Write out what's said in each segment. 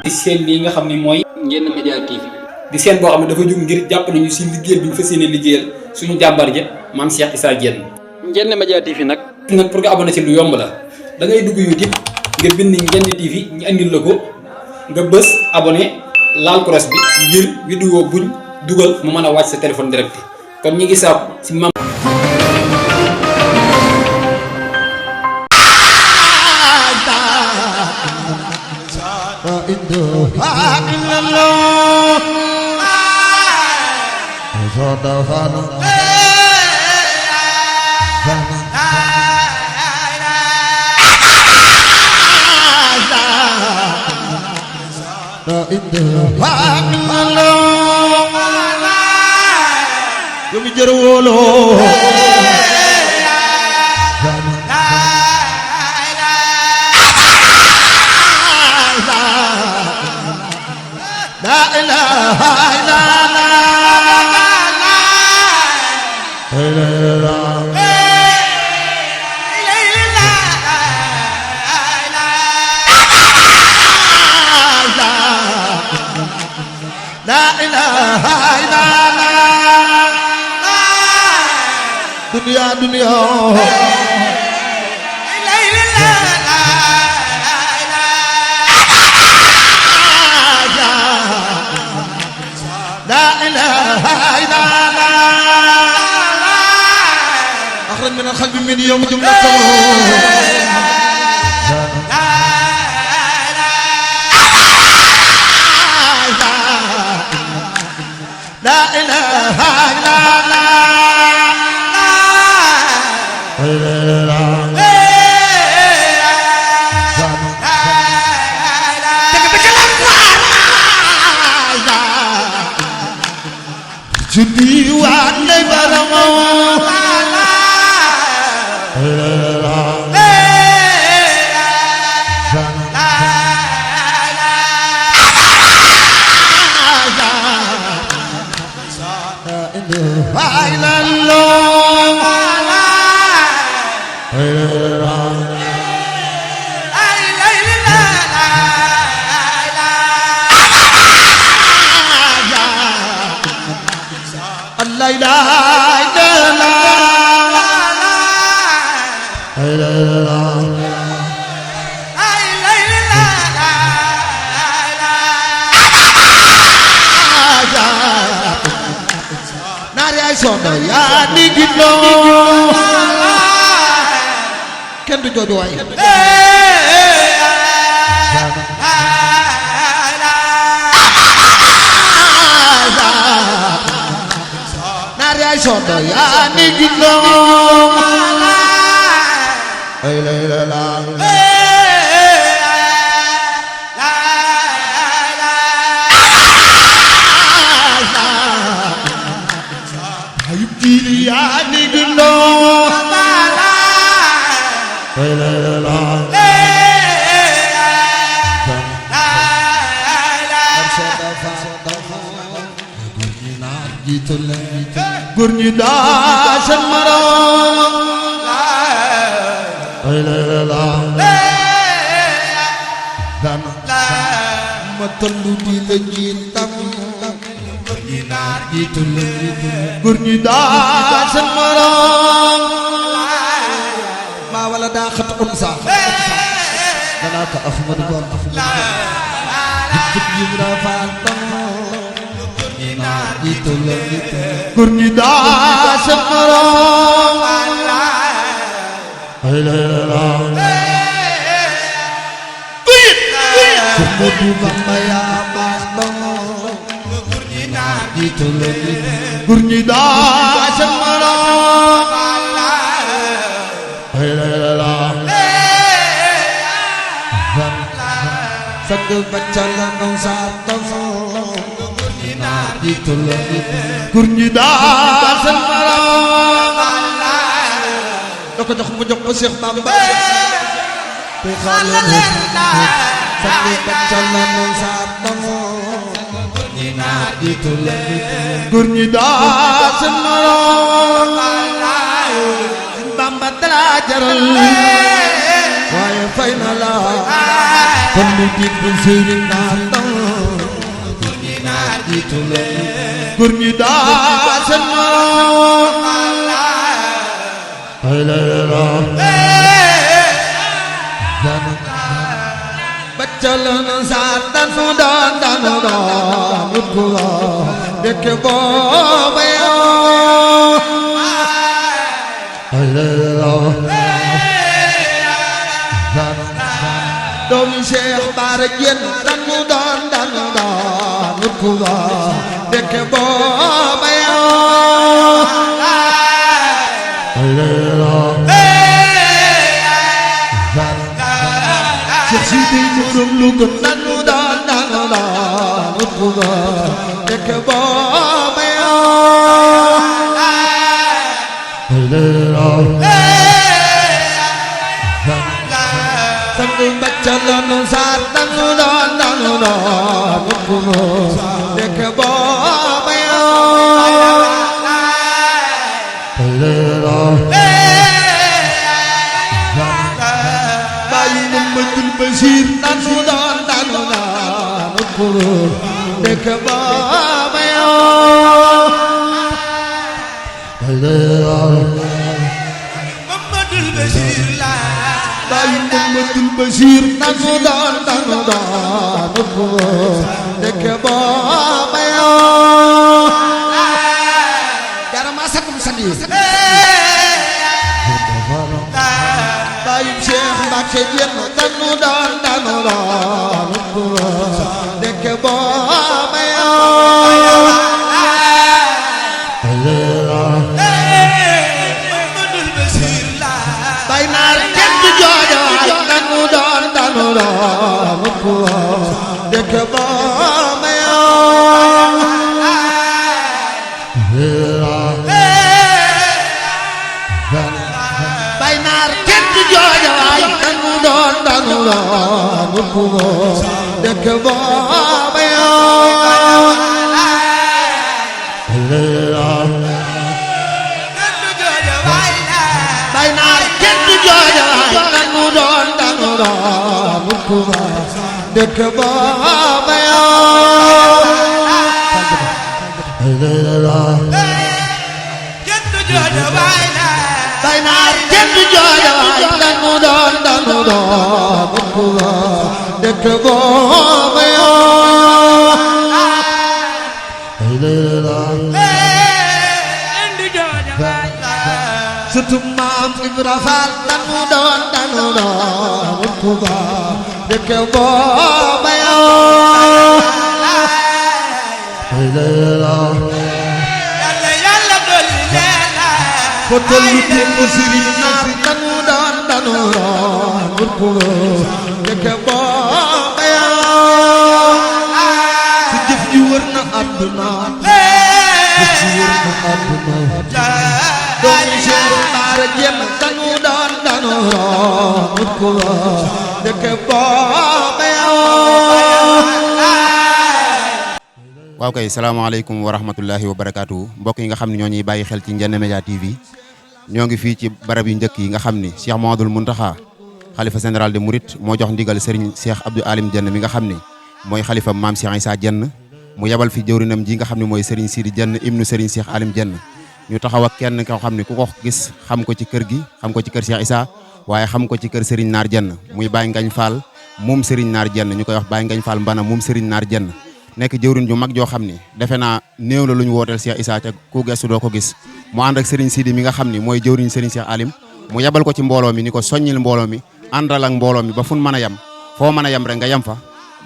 di seen lii nga xam ni mooy Ndiéné Média TV di seen boo xam ne dafa jóg ngir jàpp nañu si liggéeyal bi ñu fas yéene liggéeyal suñu jàmbar ja maam Cheikh Issa Diène. Ndiéné Média TV nag pour nga abonné ci lu yomb la da ngay dugg YouTube nga bind Ndiéné TV ñu andil la ko nga bës abonné laal cross bi ngir vidéo buñ dugal mu mën a wàcc sa téléphone direct kon ñi ngi saab si mam yomi jero wolo la ilaha dunia dunia la ilaha illallah akhraj min al-qalbi min yawm jumlatahu la ilaha illallah Judi wane baramo la ilaha nari ay sono ya ni gidlo kenn du jooju waay sono ya ni gidlo ay la la la ay dili ya ni gidlo ay la la la góor ñi daa seen maram ay la la dana ma tollu di la jiitam góor ñi daa jiitu la góor ñi daa seen maram maa wala daa xat unsa dana ka ahmadu bam itu lagi kurni daa seen maram ay la la kudu bamba ya baax dong itu lagi kurni daa seen maram ay la la sag bacala nong satong itu lagi kurni daa seen maram da ko jox mu jox ko Cheikh Bamba te xale sakki bacala nong satong itu lagi kurni daa seen maram Bamba dara jaral waaye fay na la kon mu di bu sëriñ góor ñi daa seen morom ay la la baccalan sa danu danu nit ku la dekk booba yoo ay la la doomi Cheikh Bara Diène danu nit ku la dekk booba yoo ay la la Cheikh Sidi Murum lu ko danu nit ku la dekk booba yoo ay la la sang baccalan sa danu nit ku la dekk booba yoo ay la la bayu Mamadul Basiir danu nit ku la dekk booba yoo ay la la Mamadul Basiir la bayu Mamadul Basiir danu nit ku la dekk booba yoo jarama sakum sandi bayu Cheikh Mbacke Diène danu nit ku la dekk booba yoo Mamadul Basiir la bay naar kenn du jooja danu nit ku la dekk booba yoo bay naar kenn du jooja danu nit ku la dekk booba yoo bay naar kenn du jooja danu nit ku la dekk booba yoo bay naar kenn du jooja danu nit ku la dekk booba yoo surtout maam Ibra Faal danu nit ku la dekk booba yoo yàlla dolli leela ko tollu ko sëriñ naar danu nit ku la dekk booba yoo su jëf ji wër na àdduna jëf ji wër na àdduna doomi Cheikh Bara Diène danu nit ku la dekk booba yoo waaw kay salaamaaleykum wa rahmatullahi wa barakaatu mbokk yi nga xam ne ñoo ñuy bàyyi xel ci Ndiéné Média TV ñoo ngi fii ci barab yu njëkk yi nga xam ni Cheikh Mouhamadoul Mountakha xalifa général de Mouride moo jox ndigal Serigne Cheikh Abdou Alim Diène mi nga xam ni mooy xalifa maam Cheikh Issa Diène mu yabal fi jëwrinam ji nga xam ne mooy Serigne Sidi Diène ibnu Serigne Cheikh Alim Diène ñu taxaw ak kenn koo xam ne ku ko gis xam ko ci kër gi xam ko ci kër Cheikh Issa waaye xam ko ci kër Serigne Naar Diène muy Baye Ngagne Fall moom Serigne Naar Diène ñu koy wax Baye Ngagne Fall Mbana moom Serigne Naar Diène nekk jëwrin ju mag joo xam ni defe naa néew la lu ñu wooteel Cheikh Issa te ku gestu doo ko gis mu ànd ak Serigne Sidi mi nga xam ni mooy jëwriñ Serigne Cheikh Alim mu yabal ko ci mbooloo mi ni ko soññil mbooloo mi àndal ak mbooloo mi ba fu mën a yem foo mën a yem rek nga yem fa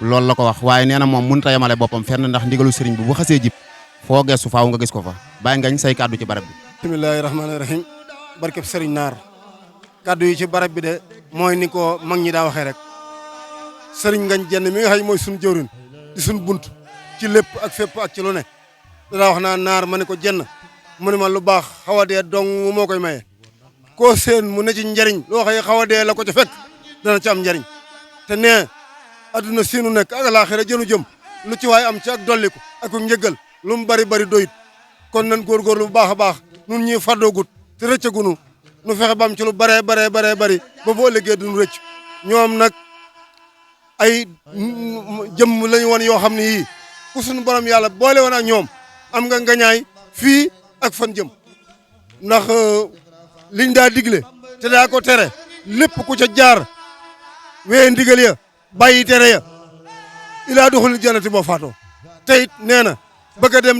loolu la ko wax waaye nee na moom mënut a yemale boppam fenn ndax ndigalu Serigne bi bu xasee jib foo gestu faaw nga gis ko fa Baye Ngagne say kàddu ci barab bi. bismillaahi rahmaani rahiim barkeb Serigne Naar kàddu yi ci barab bi de mooy ni ko mag ñi daa waxee rek Serigne Ngagne Diène mi nga xam mooy suñu jëwriñ di suñu bunt ci lépp ak fépp ak ci lu ne daa wax naa Naar ma ne ko Diène mu ne ma lu baax xaw a dee dong moo koy maye koo seen mu ne ci njariñ loo xëy xaw a dee la ko ca fekk dana ci am njariñ te nee adduna siinu nekk ak alaaxira jënu jëm lu ci waay am ci ak dolliku ak njëggal lu mu bari bari doyut kon nan góorgóorlu bu baax a baax nun ñuy fardoogut te rëccagunu nu fexe ba am ci lu bari ba boo ëllëgee duñu rëcc ñoom nag ay jëmm lañu woon yoo xam ne yii ku suñu borom yàlla boole woon ak ñoom am nga ngañaay fii ak fan jëm ndax liñ daa digle te daa ko tere lépp ku ca jaar wee ndigal ya bàyyi tere ya ilaa duxul jannati boo faatoo te it nee na bëgg a dem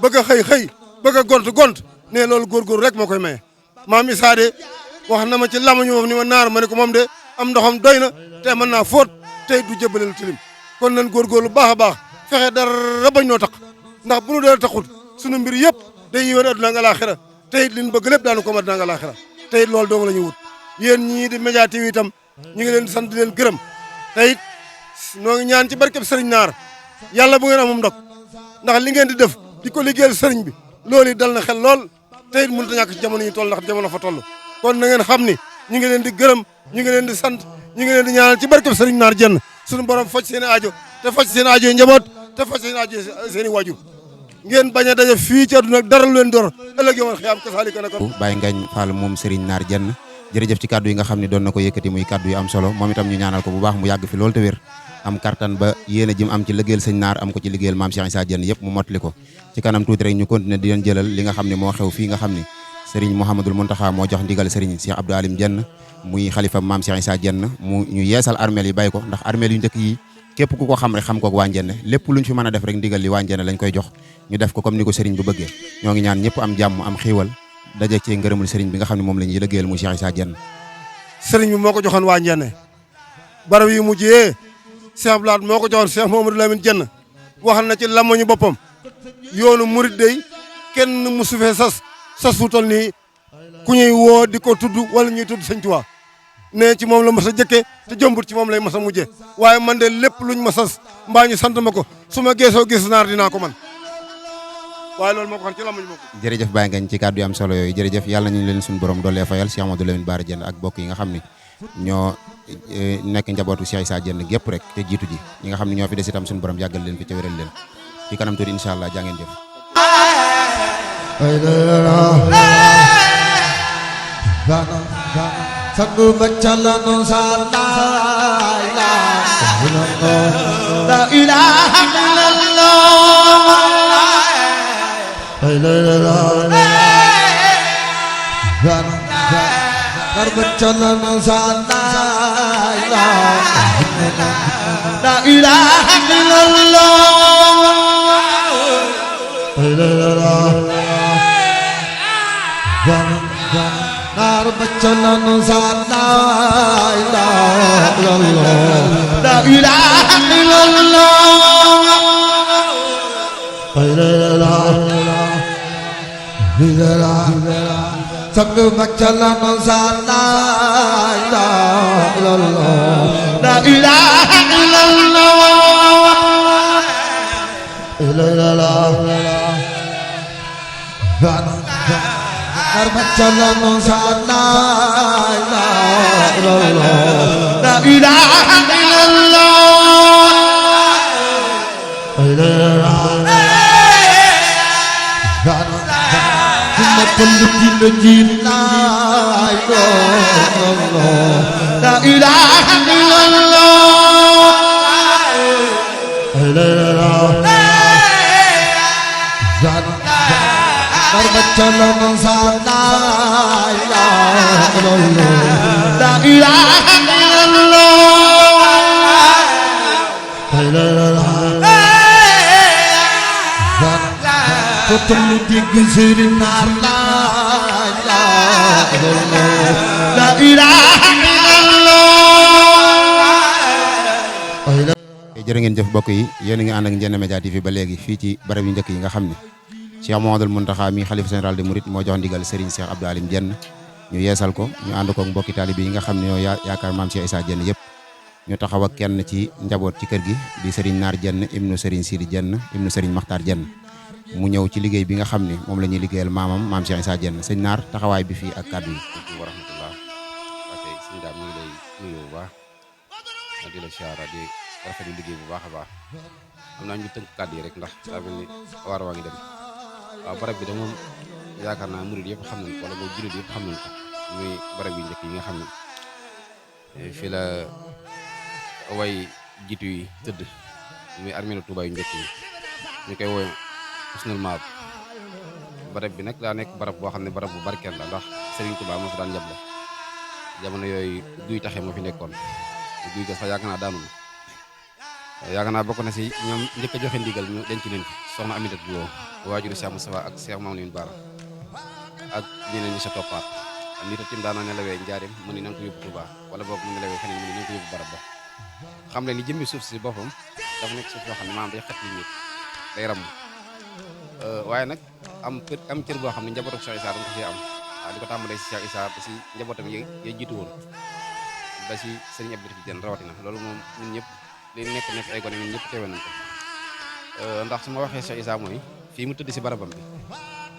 bëgg a xëy bëgg a gont ne loolu góorgóor rek moo koy maye maam Issa de wax na ma ci lamañu moom ni ma naar ma ne ko moom de am ndoxam doy na te mën naa fóot tey du jëbalelu tilim kon nan góorgóorlu baax a baax fexe dara bañ noo tax ndax bu nu dara taxul sunu mbir yëpp day yiwén adduna nga laaxira te it liñ bëgg lépp daanu ko mat naa nga laaxira te it loolu dong la ñu wut yéen ñii di Média TV itam ñu ngi leen di sant di leen gërëm te it noo ngi ñaan ci barkeb sëriñ naar yàlla bu ngeen amum ndog ndax li ngeen di def di ko liggéeyal sëriñ bi loolu it dal na xel lool te it mënut a ñàkk ci jamono yi toll ndax jamono fa toll kon na ngeen xam ni ñu ngi leen di gërëm ñu ngi leen di sant ñu ngi leen di ñaanal ci barkeb sëriñ naar jenn suñu borom faj seen i aajo te faj seen aajo yi njaboot te faj seen aajo seen i waajur ngeen bañ a daje fii ci àdduna dara lu leen dor ëllëg yomal xiyaam kasaalika nag Baye Ngagne Fall moom Serigne Naar Jenn jërëjëf ci kaddu yi nga xam ne doon na ko yëkkati muy kaddu yu am solo moom itam ñu ñaanal ko bu baax mu yàgg fi loolu te wér am kartan ba yéen a jëm am ci liggéeyal sëñ Naar am ko ci liggéeyal maam Cheikh Issa Jenn yëpp mu mottali ko ci kanam tuuti rek ñu continuer di leen jëlal li nga xam ne moo xew fii nga xam ne Serigne Mouhamadoul Mountakha moo jox ndigal Serigne Cheikh Abdou Alim Jenn muy xalifa maam Cheikh Issa Jenn mu ñu yeesal armeel yi bàyyi ko ndax armeel yu njëkk yi képp ku ko xam rek xam ko ak waa Njenne lépp luñ fi mën a def rek ndigal li waa Njenne lañ koy jox ñu def ko comme ni ko Serigne bu bëggee ñoo ngi ñaan ñëpp am jàmm am xiiwal daje ci ngërëmul Serigne bi nga xam ne moom la ñuy liggéeyal mu Cheikh Issa Jenn sëriñ bi moo ko joxoon waa Njenne barab yi mujjee Cheikh Blad moo ko joxoon Cheikh Mamadou Lamine Jenn waxal na ci làmmiñu boppam yoonu murid day kenn musu fee sas fu toll nii ku ñuy woo di ko tudd wala ñuy tudd Sëñ Tuubaa ne ci moom la mas a jëkke te jombut ci moom lay mas a mujje waaye man de lépp luñ ma sas mbaa ñu sant ma ko su ma geesoo gis naar dinaa ko man waaye loolu moo ko xam ci làmmiñu boppam. jërëjëf Baye Ngagne ci kàddu yu am solo yooyu jërëjëf yàlla nañu leen suñu borom doolee fayal Cheikh Amadou Lamine Bara Jenn ak bokk yi nga xam ne ñoo nekk njabootu Cheikh Issa Jenn gépp rek te jiitu ji ñi nga xam ne ñoo fi des itam suñu borom yàggal leen fi ca wéral leen ci kanam tuuti incha allah jaa ngeen jëf. Sangu bacalano sana la ilaha illallah la ilaha illallah bacalano sana la ilaha illallah Naar bacalano sana la ilaha illallah sang bacalano sana la ilaha illallah Naar bacalano sana la ilaha illallah Kundu jin la ilaha illallah Naar bacalano sana la ilaha illallah Kotum lu dégg Serigne Naar la ilaha illallah jërë ngeen jëf mbokk yi yéen a ngi ànd ak Njenne Média TV ba léegi fii ci barab yu njëkk yi nga xam ne Cheikh Mouhamadoul Mountakha mi xalifa général des Mourides moo jox ndigal Serigne Cheikh Abdou Alim Jenn ñu yeesal ko ñu ànd ko mbokki taalibe yi nga xam ne ñoo yaakaar maam Cheikh Issa Jenn yëpp ñu taxaw ak kenn ci njaboot ci kër gi di Serigne Naar Jenn ibnu Serigne Sidi Jenn ibnu Serigne Makhtar Jenn mu ñëw ci liggéey bi nga xam ne moom la ñuy liggéeyal maamam maam Cheikh Issa Jenn sëñ Naar taxawaay bi fii ak kàddu yi. wa rahmatullah ok sëñ daam ñu ngi lay nuyu bu baax di la siyaara di rafetlu liggéey bu baax a baax am naa ñu tënk kàddu yi rek ndax daa mel ni waar waa ngi dem waaw barab bi de moom yaakaar naa murid yëpp xam nañ ko wala boo jullit yëpp xam nañ ko muy barab yu njëkk yi nga xam ne fii la way jiitu yi tëdd muy armeelu Tuubaa yu njëkk yi ñu koy woowee Husnul Maab. barab bi nag daa nekk barab boo xam ne barab bu barkeel la ndax Serigne Touba moo fi daan yable jamono yooyu guy taxe moo fi nekkoon guy ga sax yaakaar naa daanul yaakaar naa bokk na si ñoom njëkk a joxe ndigal ñu denc leen fi soxna Aminata Lo waajuru Cheikh Moustapha ak Cheikh Mamadou Bara ak ñeneen ñi sa toppaat nit a tim daana nelawee njaarim mu ni nañ ko yóbbu Touba wala boog mu nelawee feneen mu ni nañ ko yóbbu barab ba xam ne ni jëmmi suuf si boppam dafa nekk suuf yoo xam ne maanaam day xet li nit day ram waaye nag am cër boo xam ne njabootu Cheikh Issa dañ ko ci am di ko tàmbalee si Cheikh Issa ba si njabootam yi jiitu woon ba si Serigne Abdou Latif Diène rawatina loolu moom ñun ñëpp li nekk ay gone ñun ñëpp teewee nañ ko ndax su ma waxee Cheikh Issa mooy fii mu tëdd si barabam bi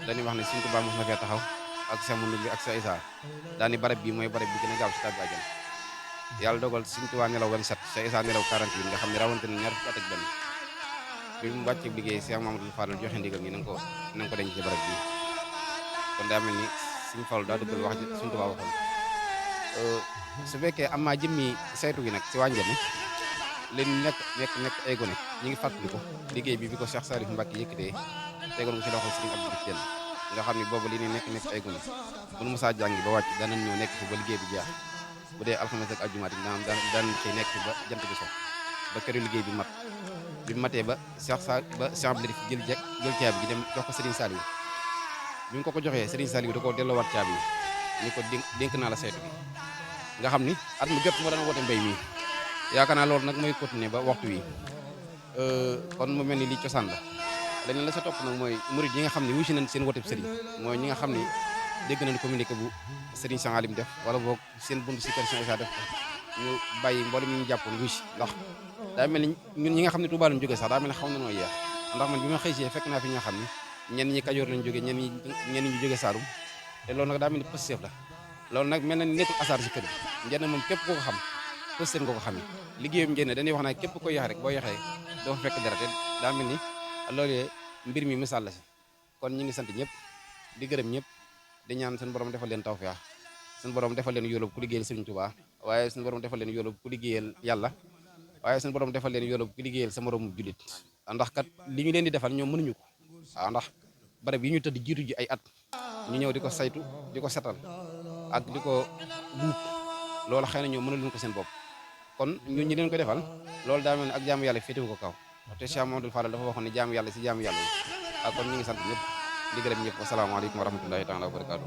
dañuy wax ne Serigne Touba mos na fee taxaw ak Cheikh Moundou bi ak Cheikh Issa daani barab bi mooy barab bi gën a gaaw si tàbbi àjjana yàlla dogal Serigne Touba nelaw 27 Cheikh Issa nelaw 48 nga xam ne rawante na ñaar fukki at ak benn bi mu wàccee liggéey Cheikh Mamadou Fadal joxe ndigal ñi na nga ko denc ci barab bi kon daa mel ni Serigne Fallou daa dëggal wax ji Serigne Touba waxoon su fekkee am maa jëmmi saytu gi nag si waa Ndiémé leen nekk ay gone ñi ngi fàttaliku liggéey bi ko Cheikh Salif Mbacké yëkkatee tegoon ko ci loxo Serigne Abdou Latif Diène nga xam ne boobu li ni nekk ay gone bu nu mosaa jàngi ba wàcc danañ ñëw nekk fi ba liggéey bi jeex bu dee alxames ak àjjuma daan xëy nekk fi ba jant bi so ba këru liggéey bi mat bi matee ba Cheikh Abdou Latif jël caabi ji dem jox ko Serigne Saliou bi mu ko joxee Serigne Saliou da koo delloowaat caabi yi ni ko dénk naa la saytu bi nga xam ni at mu jot moo daan woote mbéy mi yaakaar naa loolu nag mooy continuer ba waxtu wi kon mu mel ni lii cosaan la leneen la sa topp nag mooy murid yi nga xam ne wuyu si nañ seen wooteb Serigne mooy ñi nga xam ni dégg nañ communiqué bu Serigne Sangalim def wala boog seen bunt si kër Cheikh Issa def ñu bàyyi mboolem ñu jàppoon wuyu si ndax daa mel ni ñun ñi nga xam ne Touba lañ jógee sax daa mel ni xaw na noo yeex ndax man bi ma xëy si fekk naa fi ñoo xam ne ñenn ñi Kajoor lañ jógee ñenn ñi jógee Saalum te loolu nag daa mel ni positif la loolu nag mel na ni nekkul asaar si kër bi Ndiémé moom képp koo ko xam positif nga ko xamee liggéeyam Ndiémé dañuy wax naa képp ko yeex rek boo yeexee doo fa fekk dara te daa mel ni loolu mbir mi misaal la si kon ñi ngi sant ñëpp di gërëm ñëpp di ñaan seen borom defal leen tawfeex seen borom defal leen yoolub ku liggéeyal Serigne Touba waaye seen borom defal leen yoolub ku liggéeyal yàlla waaye seen borom defal leen yoolub ku liggéeyal sa moromu julit ndax kat li ñu leen di defal ñoom mënuñu ko waaw ndax barab yi ñu tëdd jiitu ji ay at ñu ñëw di ko saytu di ko setal ak di ko buub loolu xëy na ñoom mënaluñ ko seen bopp kon ñun ñi leen ko defal loolu daa mel ne ak jaamu yàlla féetewu ko kaw te Cheikh Mamadou Fadal dafa waxoon ne jaamu yàlla si jaamu yàlla yi kon ñu ngi sant ñëpp di gërëm ñëpp wasalaamaaleykum wa rahmatullahi taala wa barakaatu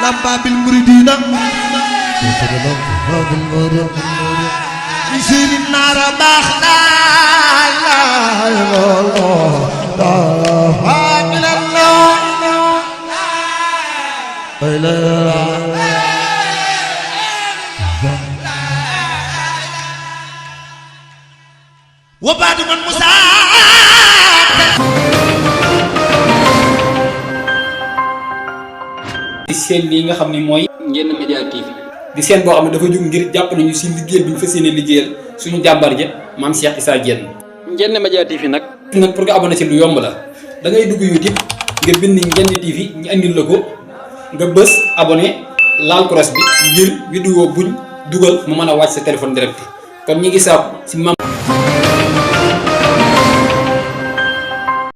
Lambabil muridina Sëriñ Naara baax wa baadu man musa seen lii nga xam ni mooy Ndiémé Média TV di seen boo xam ne dafa jóg ngir jàpp nañu si liggéeyal bi ñu fas yéene liggéeyal suñu jàmbar ja maam Cheikh Issa Diène. Ndiémé Média TV nag pour nga abonné ci lu yomb la da ngay dugg YouTube nga bind Ndiémé TV ñu andil la ko nga bës abonné laal cross bi ngir vidéo buñ dugal mu mën a wàcc sa téléphone direct kon ñi ngi saabu si